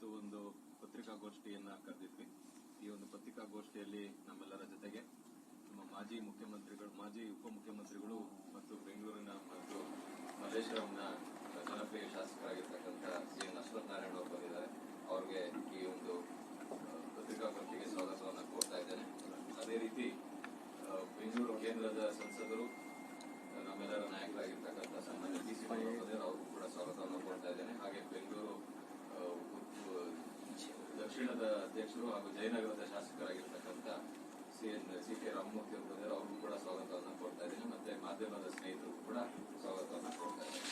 ಇವತ್ತು ಒಂದು ಪತ್ರಿಕಾಗೋಷ್ಠಿಯನ್ನ ಕರೆದಿದ್ವಿ. ಈ ಒಂದು ಪತ್ರಿಕಾಗೋಷ್ಠಿಯಲ್ಲಿ ನಮ್ಮೆಲ್ಲರ ಜೊತೆಗೆ ನಮ್ಮ ಮಾಜಿ ಉಪಮುಖ್ಯಮಂತ್ರಿಗಳು ಮತ್ತು ಬೆಂಗಳೂರಿನ ಮತ್ತು ಮಲ್ಲೇಶ್ವರಂನ ಜನಪ್ರಿಯ ಶಾಸಕರಾಗಿರ್ತಕ್ಕಂಥ ಸಿ.ಎನ್. ಅಶ್ವಥ್ ನಾರಾಯಣ ಅವರು ಬಂದಿದ್ದಾರೆ. ಅವರಿಗೆ ಈ ಒಂದು ಪತ್ರಿಕಾಗೋಷ್ಠಿಗೆ ಸ್ವಾಗತವನ್ನು ಕೋರ್ತಾ ಇದ್ದೇನೆ. ಅದೇ ರೀತಿ ಬೆಂಗಳೂರು ಕೇಂದ್ರದ ಸಂಸದರು ನಮ್ಮೆಲ್ಲರ ನಾಯಕರಾಗಿರ್ತಕ್ಕಂಥ ಸನ್ಮಾನ್ಯ ಟಿ.ಸಿ. ಅವ್ರಿಗೂ ಕೂಡ ಸ್ವಾಗತವನ್ನು ಕೋರ್ತಾ ಇದ್ದೇನೆ. ಹಾಗೆ ಬೆಂಗಳೂರು ದಕ್ಷಿಣದ ಅಧ್ಯಕ್ಷರು ಹಾಗೂ ಜಯನಗರದ ಶಾಸಕರಾಗಿರ್ತಕ್ಕಂಥ ಸಿ.ಕೆ. ರಾಮಮೂರ್ತಿ ಅವರು ಬಂದಿದ್ದಾರೆ. ಅವ್ರಿಗೂ ಕೂಡ ಸ್ವಾಗತವನ್ನು ಕೋರ್ತಾ ಇದ್ದೇನೆ. ಮತ್ತೆ ಮಾಧ್ಯಮದ ಸ್ನೇಹಿತರಿಗೂ ಕೂಡ ಸ್ವಾಗತವನ್ನು ಕೋರ್ತಾ ಇದ್ದೇನೆ.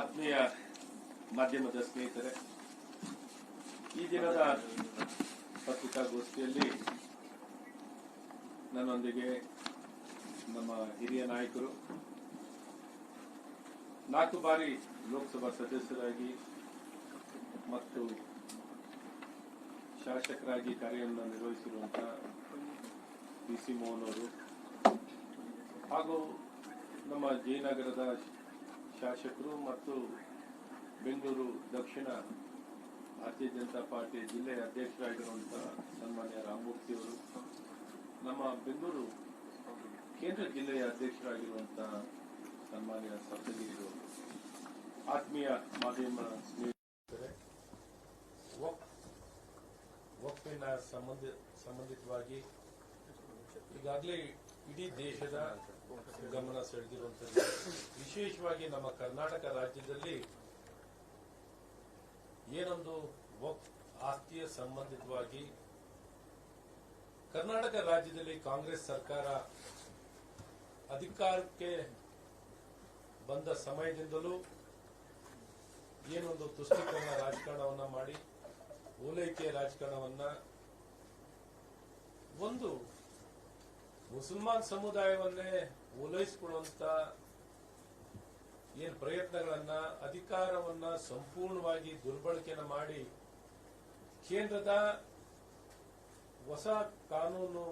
ಆತ್ಮೀಯ ಮಾಧ್ಯಮದ ಸ್ನೇಹಿತರೆ, ಈ ದಿನದ ಪತ್ರಿಕಾಗೋಷ್ಠಿಯಲ್ಲಿ ನನ್ನೊಂದಿಗೆ ನಮ್ಮ ಹಿರಿಯ ನಾಯಕರು 4 ಬಾರಿ ಲೋಕಸಭಾ ಸದಸ್ಯರಾಗಿ ಮತ್ತು ಶಾಸಕರಾಗಿ ಕಾರ್ಯವನ್ನು ನಿರ್ವಹಿಸಿರುವಂತಹ ಪಿ.ಸಿ. ಮೋಹನ್ ಅವರು ಹಾಗೂ ನಮ್ಮ ಜಯನಗರದ ಶಾಸಕರು ಮತ್ತು ಬೆಂಗಳೂರು ದಕ್ಷಿಣ ಭಾರತೀಯ ಜನತಾ ಪಾರ್ಟಿ ಜಿಲ್ಲೆಯ ಅಧ್ಯಕ್ಷರಾಗಿರುವಂತಹ ಸನ್ಮಾನ್ಯ ರಾಮಮೂರ್ತಿ ಅವರು, ನಮ್ಮ ಬೆಂಗಳೂರು ಕೇಂದ್ರ ಜಿಲ್ಲೆಯ ಅಧ್ಯಕ್ಷರಾಗಿರುವಂತಹ ಸನ್ಮಾನ್ಯ ಸಪ್ತಗಿರಿ ಅವರು, ಆತ್ಮೀಯ ಮಾಧ್ಯಮ ಸ್ನೇಹಿತರೆ, ವಕ್ಫಿನ ಸಂಬಂಧಿತವಾಗಿ ಈಗಾಗಲೇ ಇಡೀ ದೇಶದ ಗಮನ ಸೆಳೆದಿರುವಂಥದ್ದು. ವಿಶೇಷವಾಗಿ ನಮ್ಮ ಕರ್ನಾಟಕ ರಾಜ್ಯದಲ್ಲಿ ಏನೊಂದು ವಕ್ಫ್ ಆಸ್ತಿಯ ಸಂಬಂಧಿತವಾಗಿ ಕರ್ನಾಟಕ ರಾಜ್ಯದಲ್ಲಿ ಕಾಂಗ್ರೆಸ್ ಸರ್ಕಾರ ಅಧಿಕಾರಕ್ಕೆ ಬಂದ ಸಮಯದಿಂದಲೂ ಏನೊಂದು ತುಷ್ಟೀಕರಣ ರಾಜಕಾರಣವನ್ನ ಮಾಡಿ, ಓಲೈಕೆ ರಾಜಕಾರಣವನ್ನ, ಒಂದು ಮುಸಲ್ಮಾನ್ ಸಮುದಾಯವನ್ನೇ ಓಲೈಸಿಕೊಳ್ಳುವಂತ ಏನ್ ಪ್ರಯತ್ನಗಳನ್ನ, ಅಧಿಕಾರವನ್ನ ಸಂಪೂರ್ಣವಾಗಿ ದುರ್ಬಳಕೆಯನ್ನ ಮಾಡಿ ಕೇಂದ್ರದ ಹೊಸ ಕಾನೂನು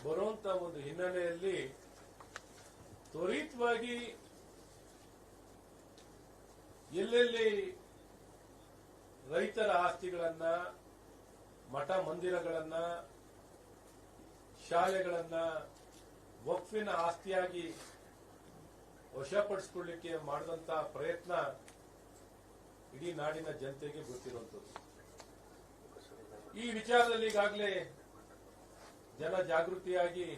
ಬರುವಂತ ಒಂದು ಹಿನ್ನೆಲೆಯಲ್ಲಿ ತ್ವರಿತವಾಗಿ ಎಲ್ಲೆಲ್ಲಿ ರೈತರ ಆಸ್ತಿಗಳನ್ನ, ಮಠ ಮಂದಿರಗಳನ್ನ, ಶಾಲೆಗಳನ್ನ ವಕ್ಫಿನ ಆಸ್ತಿಯಾಗಿ ವಶಪಡಿಸಿಕೊಳ್ಳಲಿಕ್ಕೆ ಮಾಡಿದಂತ ಪ್ರಯತ್ನ ಇಡೀ ನಾಡಿನ ಜನತೆಗೆ ಗೊತ್ತಿರುವಂಥದ್ದು. ಈ ವಿಚಾರದಲ್ಲಿ ಈಗಾಗಲೇ ಜನ ಜಾಗೃತಿಯಾಗಿ,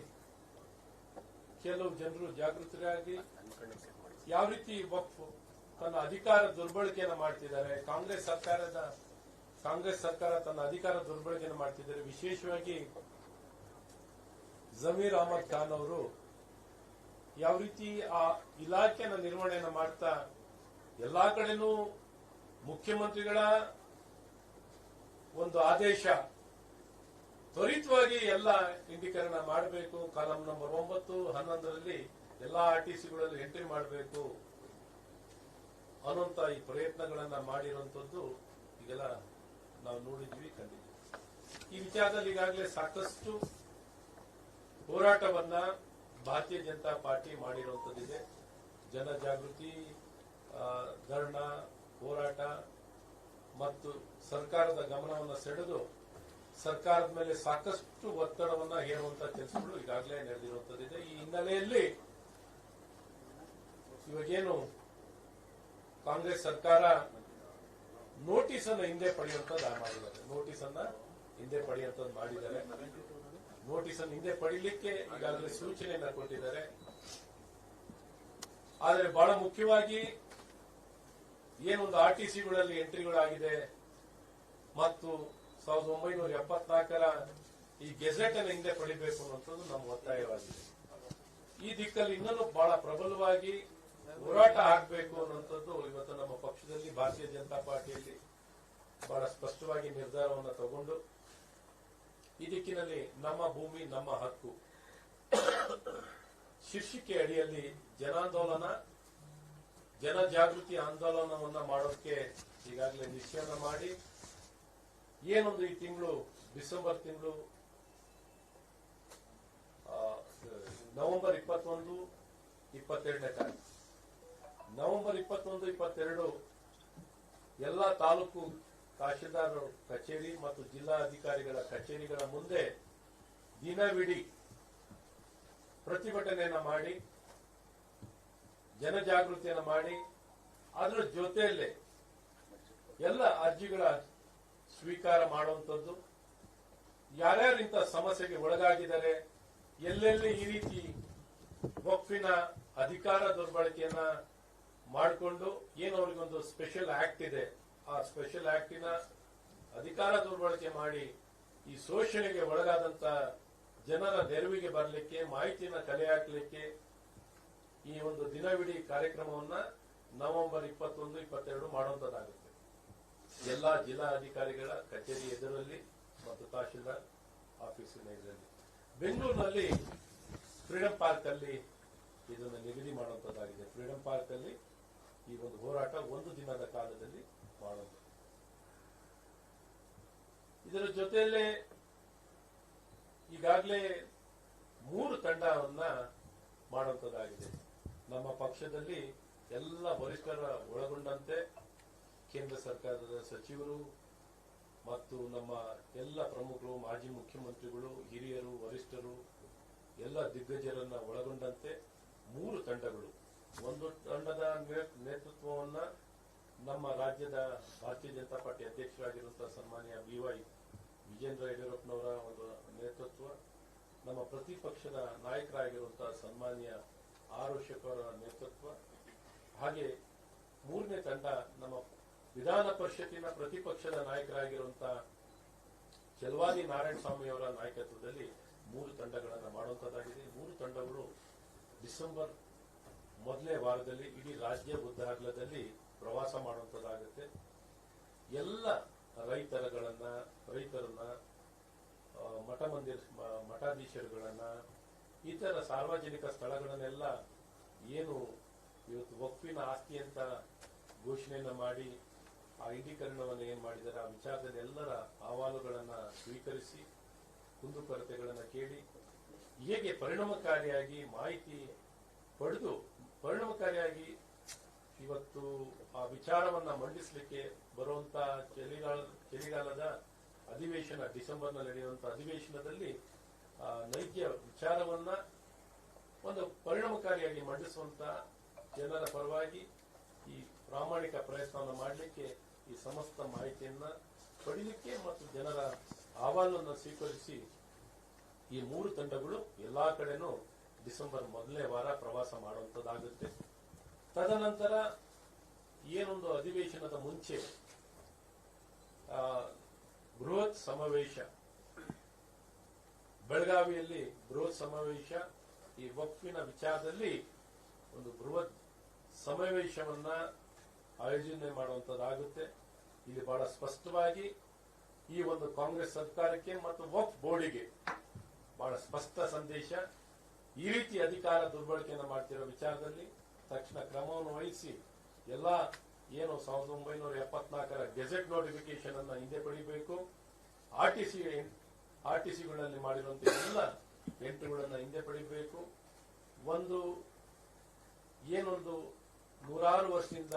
ಕೆಲವು ಜನರು ಜಾಗೃತರಾಗಿ ಯಾವ ರೀತಿ ವಕ್ಫ್ ತನ್ನ ಅಧಿಕಾರ ದುರ್ಬಳಕೆಯನ್ನು ಮಾಡ್ತಿದ್ದಾರೆ, ಕಾಂಗ್ರೆಸ್ ಸರ್ಕಾರ ತನ್ನ ಅಧಿಕಾರ ದುರ್ಬಳಕೆಯನ್ನು ಮಾಡ್ತಿದ್ದಾರೆ. ವಿಶೇಷವಾಗಿ ಜಮೀರ್ ಅಹಮದ್ ಖಾನ್ ಅವರು ಯಾವ ರೀತಿ ಆ ಇಲಾಖೆಯ ನಿರ್ವಹಣೆಯನ್ನು ಮಾಡ್ತಾ ಎಲ್ಲಾ ಕಡೆನೂ ಮುಖ್ಯಮಂತ್ರಿಗಳ ಒಂದು ಆದೇಶ ತ್ವರಿತವಾಗಿ ಎಲ್ಲ ಇಂಡೀಕರಣ ಮಾಡಬೇಕು, ಕಾಲಂ ನಂಬರ್ 9, 11ರಲ್ಲಿ ಎಲ್ಲಾ ಆರ್ಟಿಸಿಗಳಲ್ಲಿ ಎಂಟ್ರಿ ಮಾಡಬೇಕು ಅನ್ನುವಂತ ಈ ಪ್ರಯತ್ನಗಳನ್ನ ಮಾಡಿರುವಂತದ್ದು ಈಗೆಲ್ಲ ನಾವು ನೋಡಿದ್ವಿ, ಕಂಡಿದ್ವಿ. ಈ ವಿಚಾರದಲ್ಲಿ ಈಗಾಗಲೇ ಸಾಕಷ್ಟು ಹೋರಾಟವನ್ನ ಭಾರತೀಯ ಜನತಾ ಪಾರ್ಟಿ ಮಾಡಿರುವಂತದ್ದಿದೆ. ಜನಜಾಗೃತಿ, ಧರಣ, ಹೋರಾಟ ಮತ್ತು ಸರ್ಕಾರದ ಗಮನವನ್ನು ಸೆಳೆದು ಸರ್ಕಾರದ ಮೇಲೆ ಸಾಕಷ್ಟು ಒತ್ತಡವನ್ನ ಹೇರುವಂತಹ ಕೆಲಸಗಳು ಈಗಾಗಲೇ ನಡೆದಿರುವಂತದ್ದಿದೆ. ಈ ಹಿನ್ನೆಲೆಯಲ್ಲಿ ಇವಾಗೇನು ಕಾಂಗ್ರೆಸ್ ಸರ್ಕಾರ ನೋಟಿಸ್ ಅನ್ನು ಹಿಂದೆ ಪಡೆಯುವಂತದ್ದು ಮಾಡಿದ್ದಾರೆ. ನೋಟಿಸ್ ಅನ್ನು ಹಿಂದೆ ಪಡೀಲಿಕ್ಕೆ ಈಗಾಗಲೇ ಸೂಚನೆಯನ್ನ ಕೊಟ್ಟಿದ್ದಾರೆ. ಆದರೆ ಬಹಳ ಮುಖ್ಯವಾಗಿ ಏನೊಂದು ಆರ್ಟಿಸಿಗಳಲ್ಲಿ ಎಂಟ್ರಿಗಳಾಗಿದೆ ಮತ್ತು 1974ರ ಈ ಗೆಜೆಟ್ ಅನ್ನು ಹಿಂದೆ ಪಡಿಬೇಕು ಅನ್ನುವಂಥದ್ದು ನಮ್ಮ ಒತ್ತಾಯವಾಗಿದೆ. ಈ ದಿಕ್ಕಲ್ಲಿ ಇನ್ನೂ ಬಹಳ ಪ್ರಬಲವಾಗಿ ಹೋರಾಟ ಆಗಬೇಕು ಅನ್ನುವಂಥದ್ದು ಇವತ್ತು ನಮ್ಮ ಪಕ್ಷದಲ್ಲಿ, ಭಾರತೀಯ ಜನತಾ ಪಾರ್ಟಿಯಲ್ಲಿ ಬಹಳ ಸ್ಪಷ್ಟವಾಗಿ ನಿರ್ಧಾರವನ್ನು ತಗೊಂಡು ಈ ದಿಕ್ಕಿನಲ್ಲಿ ನಮ್ಮ ಭೂಮಿ ನಮ್ಮ ಹಕ್ಕು ಶೀರ್ಷಿಕೆ ಅಡಿಯಲ್ಲಿ ಜನಾಂದೋಲನ, ಜನಜಾಗೃತಿ ಆಂದೋಲನವನ್ನ ಮಾಡೋಕೆ ಈಗಾಗಲೇ ನಿಶ್ಚಯನ ಮಾಡಿ ಏನೊಂದು ಈ ತಿಂಗಳು ಡಿಸೆಂಬರ್ ತಿಂಗಳು ನವೆಂಬರ್ 21, 22ನೇ ತಾರೀಕು. ನವೆಂಬರ್ 21, 22 ಎಲ್ಲ ತಾಲೂಕು ತಹಶೀಲ್ದಾರ್ ಕಚೇರಿ ಮತ್ತು ಜಿಲ್ಲಾ ಅಧಿಕಾರಿಗಳ ಕಚೇರಿಗಳ ಮುಂದೆ ದಿನವಿಡೀ ಪ್ರತಿಭಟನೆಯನ್ನ ಮಾಡಿ, ಜನಜಾಗೃತಿಯನ್ನು ಮಾಡಿ, ಅದರ ಜೊತೆಯಲ್ಲೇ ಎಲ್ಲ ಅರ್ಜಿಗಳ ಸ್ವೀಕಾರ ಮಾಡುವಂಥದ್ದು, ಯಾರ್ಯಾರು ಇಂಥ ಸಮಸ್ಯೆಗೆ ಒಳಗಾಗಿದ್ದಾರೆ, ಎಲ್ಲೆಲ್ಲಿ ಈ ರೀತಿ ವಕ್ಫಿನ ಅಧಿಕಾರ ದುರ್ಬಳಕೆಯನ್ನ ಮಾಡಿಕೊಂಡು ಏನು ಅವರಿಗೊಂದು ಸ್ಪೆಷಲ್ ಆಕ್ಟ್ ಇದೆ, ಆ ಸ್ಪೆಷಲ್ ಆಕ್ಟಿನ ಅಧಿಕಾರ ದುರ್ಬಳಕೆ ಮಾಡಿ ಈ ಶೋಷಣೆಗೆ ಒಳಗಾದಂತ ಜನರ ನೆರವಿಗೆ ಬರಲಿಕ್ಕೆ, ಮಾಹಿತಿಯನ್ನ ಕಲೆ ಹಾಕಲಿಕ್ಕೆ ಈ ಒಂದು ದಿನವಿಡೀ ಕಾರ್ಯಕ್ರಮವನ್ನ ನವೆಂಬರ್ 21, 22 ಮಾಡುವಂತದ್ದಾಗುತ್ತೆ. ಎಲ್ಲಾ ಜಿಲ್ಲಾ ಅಧಿಕಾರಿಗಳ ಕಚೇರಿ ಎದುರಲ್ಲಿ ಮತ್ತು ತಹಶೀಲ್ದಾರ್ ಆಫೀಸಿನ ಎದುರಲ್ಲಿ. ಬೆಂಗಳೂರಿನಲ್ಲಿ ಫ್ರೀಡಂ ಪಾರ್ಕ್ ಅಲ್ಲಿ ಇದನ್ನು ನಿಗದಿ ಮಾಡುವಂತದ್ದಾಗಿದೆ. ಫ್ರೀಡಂ ಪಾರ್ಕ್ ಅಲ್ಲಿ ಈ ಒಂದು ಹೋರಾಟ ಒಂದು ದಿನದ ಕಾಲದಲ್ಲಿ ಮಾಡುವುದು. ಇದರ ಜೊತೆಯಲ್ಲೇ ಈಗಾಗಲೇ 3 ತಂಡವನ್ನ ಮಾಡುವಂತದ್ದಾಗಿದೆ. ನಮ್ಮ ಪಕ್ಷದಲ್ಲಿ ಎಲ್ಲ ವರಿಷ್ಠರ ಒಳಗೊಂಡಂತೆ ಕೇಂದ್ರ ಸರ್ಕಾರದ ಸಚಿವರು ಮತ್ತು ನಮ್ಮ ಎಲ್ಲ ಪ್ರಮುಖರು, ಮಾಜಿ ಮುಖ್ಯಮಂತ್ರಿಗಳು, ಹಿರಿಯರು, ವರಿಷ್ಠರು, ಎಲ್ಲ ದಿಗ್ಗಜರನ್ನ ಒಳಗೊಂಡಂತೆ 3 ತಂಡಗಳು. ಒಂದು ತಂಡದ ನೇತೃತ್ವವನ್ನ ನಮ್ಮ ರಾಜ್ಯದ ಭಾರತೀಯ ಜನತಾ ಪಾರ್ಟಿ ಅಧ್ಯಕ್ಷರಾಗಿರುವಂತಹ ಸನ್ಮಾನ್ಯ BY ವಿಜೇಂದ್ರ ಯಡಿಯೂರಪ್ಪನವರ ಒಂದು ನೇತೃತ್ವ, ನಮ್ಮ ಪ್ರತಿಪಕ್ಷದ ನಾಯಕರಾಗಿರುವಂತಹ ಸನ್ಮಾನ್ಯ ಆರ್ ಅಶೋಕ್ ಅವರ ನೇತೃತ್ವ, ಹಾಗೆ 3ನೇ ತಂಡ ನಮ್ಮ ವಿಧಾನ ಪರಿಷತ್ತಿನ ಪ್ರತಿಪಕ್ಷದ ನಾಯಕರಾಗಿರುವಂತಹ ಚಲವಾದಿ ನಾರಾಯಣಸ್ವಾಮಿ ಅವರ ನಾಯಕತ್ವದಲ್ಲಿ 3 ತಂಡಗಳನ್ನು ಮಾಡುವಂತದ್ದಾಗಿದೆ. 3 ತಂಡಗಳು ಡಿಸೆಂಬರ್ ಮೊದಲನೇ ವಾರದಲ್ಲಿ ಇಡೀ ರಾಜ್ಯ ಉದ್ದಾಗಲದಲ್ಲಿ ಪ್ರವಾಸ ಮಾಡುವಂತದ್ದಾಗುತ್ತೆ. ಎಲ್ಲ ರೈತರನ್ನ, ಮಠಾಧೀಶರುಗಳನ್ನ, ಇತರ ಸಾರ್ವಜನಿಕ ಸ್ಥಳಗಳನ್ನೆಲ್ಲ ಏನು ಇವತ್ತು ವಕ್ಫಿನ ಆಸ್ತಿ ಅಂತ ಘೋಷಣೆಯನ್ನ ಮಾಡಿ ಆ ಇಂಡೀಕರಣವನ್ನು ಏನ್ ಮಾಡಿದ್ದಾರೆ, ಆ ವಿಚಾರದಲ್ಲಿ ಎಲ್ಲರ ಅಹವಾಲುಗಳನ್ನ ಸ್ವೀಕರಿಸಿ, ಕುಂದುಕೊರತೆಗಳನ್ನ ಕೇಳಿ, ಹೇಗೆ ಪರಿಣಾಮಕಾರಿಯಾಗಿ ಮಾಹಿತಿ ಪಡೆದು ಪರಿಣಾಮಕಾರಿಯಾಗಿ ಇವತ್ತು ಆ ವಿಚಾರವನ್ನ ಮಂಡಿಸಲಿಕ್ಕೆ ಬರುವಂತ ಚಳಿಗಾಲದ ಅಧಿವೇಶನ, ಡಿಸೆಂಬರ್ನಲ್ಲಿ ನಡೆಯುವಂತಹ ಅಧಿವೇಶನದಲ್ಲಿ ನೈಜ ವಿಚಾರವನ್ನ ಒಂದು ಪರಿಣಾಮಕಾರಿಯಾಗಿ ಮಂಡಿಸುವಂತ ಜನರ ಪರವಾಗಿ ಈ ಪ್ರಾಮಾಣಿಕ ಪ್ರಯತ್ನವನ್ನು ಮಾಡಲಿಕ್ಕೆ, ಈ ಸಮಸ್ತ ಮಾಹಿತಿಯನ್ನ ಪಡೀಲಿಕ್ಕೆ ಮತ್ತು ಜನರ ಅಹವಾಲನ್ನು ಸ್ವೀಕರಿಸಿ ಈ 3 ತಂಡಗಳು ಎಲ್ಲಾ ಕಡೆನೂ ಡಿಸೆಂಬರ್ ಮೊದಲನೇ ವಾರ ಪ್ರವಾಸ ಮಾಡುವಂತದ್ದಾಗುತ್ತೆ. ತದನಂತರ ಏನೊಂದು ಅಧಿವೇಶನದ ಮುಂಚೆ ಬೃಹತ್ ಸಮಾವೇಶ, ಬೆಳಗಾವಿಯಲ್ಲಿ ಬೃಹತ್ ಸಮಾವೇಶ, ಈ ವಕ್ಫಿನ ವಿಚಾರದಲ್ಲಿ ಒಂದು ಬೃಹತ್ ಸಮಾವೇಶವನ್ನ ಆಯೋಜನೆ ಮಾಡುವಂತದ್ದಾಗುತ್ತೆ. ಇಲ್ಲಿ ಬಹಳ ಸ್ಪಷ್ಟವಾಗಿ ಈ ಒಂದು ಕಾಂಗ್ರೆಸ್ ಸರ್ಕಾರಕ್ಕೆ ಮತ್ತು ವಕ್ಫ್ ಬೋರ್ಡಿಗೆ ಬಹಳ ಸ್ಪಷ್ಟ ಸಂದೇಶ, ಈ ರೀತಿ ಅಧಿಕಾರ ದುರ್ಬಳಕೆಯನ್ನು ಮಾಡ್ತಿರೋ ವಿಚಾರದಲ್ಲಿ ತಕ್ಷಣ ಕ್ರಮವನ್ನು ವಹಿಸಿ ಎಲ್ಲ ಏನು 1974ರ ಗೆಜೆಟ್ ನೋಟಿಫಿಕೇಶನ್ ಅನ್ನ ಹಿಂದೆ ಪಡಿಬೇಕು, ಆರ್ಟಿಸಿಗಳಲ್ಲಿ ಮಾಡಿರುವಂತಹ ಎಲ್ಲ ಎಂಟ್ರಿಗಳನ್ನ ಹಿಂದೆ ಪಡಿಬೇಕು. ಏನೊಂದು 100 ವರ್ಷದಿಂದ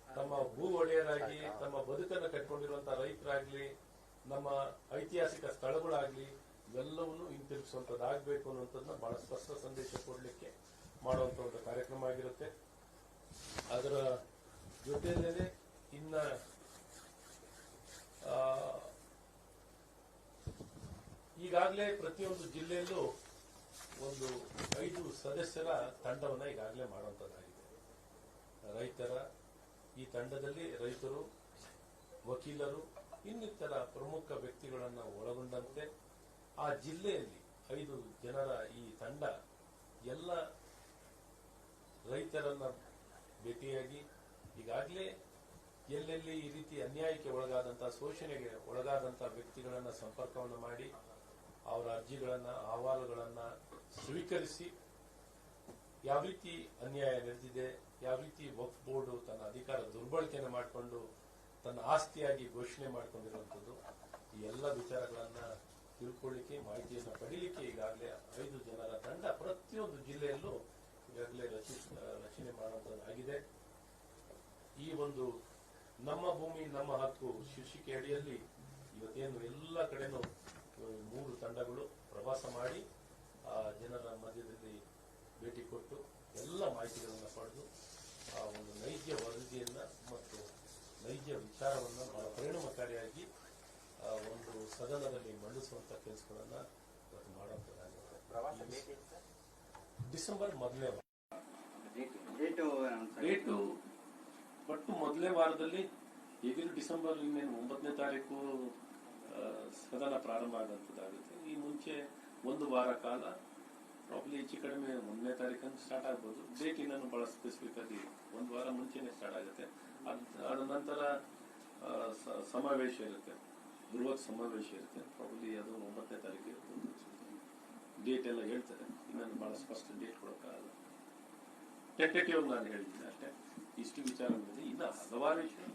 ತಮ್ಮ ಭೂ ಒಡೆಯರಾಗಿ ತಮ್ಮ ಬದುಕನ್ನು ಕಟ್ಕೊಂಡಿರುವಂತಹ ರೈತರಾಗ್ಲಿ, ನಮ್ಮ ಐತಿಹಾಸಿಕ ಸ್ಥಳಗಳಾಗ್ಲಿ, ಇವೆಲ್ಲವನ್ನು ಹಿಂತಿರುಗಿಸುವಂತದ್ದಾಗಬೇಕು ಅನ್ನುವಂಥದ್ದನ್ನ ಬಹಳ ಸ್ಪಷ್ಟ ಸಂದೇಶ ಕೊಡಲಿಕ್ಕೆ ಮಾಡುವಂತ ಒಂದು ಕಾರ್ಯಕ್ರಮ ಆಗಿರುತ್ತೆ. ಅದರ ಜೊತೆಯಲ್ಲೇ ಇನ್ನ ಈಗಾಗಲೇ ಪ್ರತಿಯೊಂದು ಜಿಲ್ಲೆಯಲ್ಲೂ ಒಂದು 5 ಸದಸ್ಯರ ತಂಡವನ್ನ ಈಗಾಗಲೇ ಮಾಡುವಂತದ್ದಾಗಿದೆ. ರೈತರ ಈ ತಂಡದಲ್ಲಿ ರೈತರು, ವಕೀಲರು, ಇನ್ನಿತರ ಪ್ರಮುಖ ವ್ಯಕ್ತಿಗಳನ್ನ ಒಳಗೊಂಡಂತೆ ಆ ಜಿಲ್ಲೆಯಲ್ಲಿ 5 ಜನರ ಈ ತಂಡ ಎಲ್ಲ ರೈತರನ್ನ ಭೇಟಿಯಾಗಿ ಈಗಾಗಲೇ ಎಲ್ಲೆಲ್ಲಿ ಈ ರೀತಿ ಅನ್ಯಾಯಕ್ಕೆ ಒಳಗಾದಂತಹ, ಶೋಷಣೆಗೆ ಒಳಗಾದಂತಹ ವ್ಯಕ್ತಿಗಳನ್ನ ಸಂಪರ್ಕವನ್ನು ಮಾಡಿ ಅವರ ಅರ್ಜಿಗಳನ್ನ, ಅಹವಾಲುಗಳನ್ನ ಸ್ವೀಕರಿಸಿ ಯಾವ ರೀತಿ ಅನ್ಯಾಯ ನಡೆದಿದೆ, ಯಾವ ರೀತಿ ವಕ್ಫ್ ಬೋರ್ಡ್ ತನ್ನ ಅಧಿಕಾರ ದುರ್ಬಳಕೆಯನ್ನು ಮಾಡಿಕೊಂಡು ತನ್ನ ಆಸ್ತಿಯಾಗಿ ಘೋಷಣೆ ಮಾಡಿಕೊಂಡಿರುವಂಥದ್ದು, ಈ ಎಲ್ಲ ವಿಚಾರಗಳನ್ನ ತಿಳ್ಕೊಳ್ಳಿಕ್ಕೆ, ಮಾಹಿತಿಯನ್ನು ಪಡೀಲಿಕ್ಕೆ ಈಗಾಗಲೇ 5 ಜನರ ತಂಡ ಈ ಒಂದು ನಮ್ಮ ಭೂಮಿ ನಮ್ಮ ಹಕ್ಕು ಶೀರ್ಷಿಕೆ ಅಡಿಯಲ್ಲಿ ಇವತ್ತೇನು ಎಲ್ಲ ಕಡೆನೂ 3 ತಂಡಗಳು ಪ್ರವಾಸ ಮಾಡಿ ಆ ಜನರ ಮಧ್ಯದಲ್ಲಿ ಭೇಟಿ ಕೊಟ್ಟು ಎಲ್ಲ ಮಾಹಿತಿಗಳನ್ನು ಪಡೆದು ಆ ಒಂದು ನೈಜ ವರದಿಯನ್ನ ಮತ್ತು ನೈಜ ವಿಚಾರವನ್ನು ಬಹಳ ಪರಿಣಾಮಕಾರಿಯಾಗಿ ಒಂದು ಸದನದಲ್ಲಿ ಮಂಡಿಸುವಂತ ಕೆಲಸಗಳನ್ನ ಇವತ್ತು ಮಾಡುವಂತದ್ದಾಗಿದೆ. ಡಿಸೆಂಬರ್ ಮೊದಲನೇ ವಾರ ಡೇಟು ಒಟ್ಟು ಮೊದಲನೇ ವಾರದಲ್ಲಿ ಈಗಿನ ಡಿಸೆಂಬರ್ ಇನ್ನೇನು 9ನೇ ತಾರೀಕು ಸದನ ಪ್ರಾರಂಭ ಆಗುವಂತದ್ದಾಗುತ್ತೆ. ಈ ಮುಂಚೆ 1 ವಾರ ಕಾಲ ಪ್ರಾಬ್ಲಿ ಹೆಚ್ಚು ಕಡಿಮೆ 1ನೇ ತಾರೀಕಂತ ಸ್ಟಾರ್ಟ್ ಆಗ್ಬೋದು. ಡೇಟ್ ಇನ್ನೂ ಬಹಳ ಸ್ಪೆಸಿಫಿಕ್ ಆಗಿ 1 ವಾರ ಮುಂಚೆನೆ ಸ್ಟಾರ್ಟ್ ಆಗುತ್ತೆ. ಅದ ನಂತರ ಸಮಾವೇಶ ಇರುತ್ತೆ, ಬೃಹತ್ ಸಮಾವೇಶ ಇರುತ್ತೆ. ಪ್ರಾಬ್ಲಿ ಅದು 9ನೇ ತಾರೀಕು ಇರುತ್ತೆ. ಡೇಟ್ ಎಲ್ಲ ಹೇಳ್ತಾರೆ, ಇನ್ನೊಂದು ಬಹಳ ಸ್ಪಷ್ಟ ಡೇಟ್ ಕೊಡೋಕ್ಕಾಗಲ್ಲ. ಟೆಂಟೇಟಿವ್ ನಾನು ಹೇಳಿದ್ದೀನಿ ಅಷ್ಟೇ. ಇಷ್ಟು ವಿಚಾರ ಇನ್ನು ಹಲವಾರು ವಿಷಯ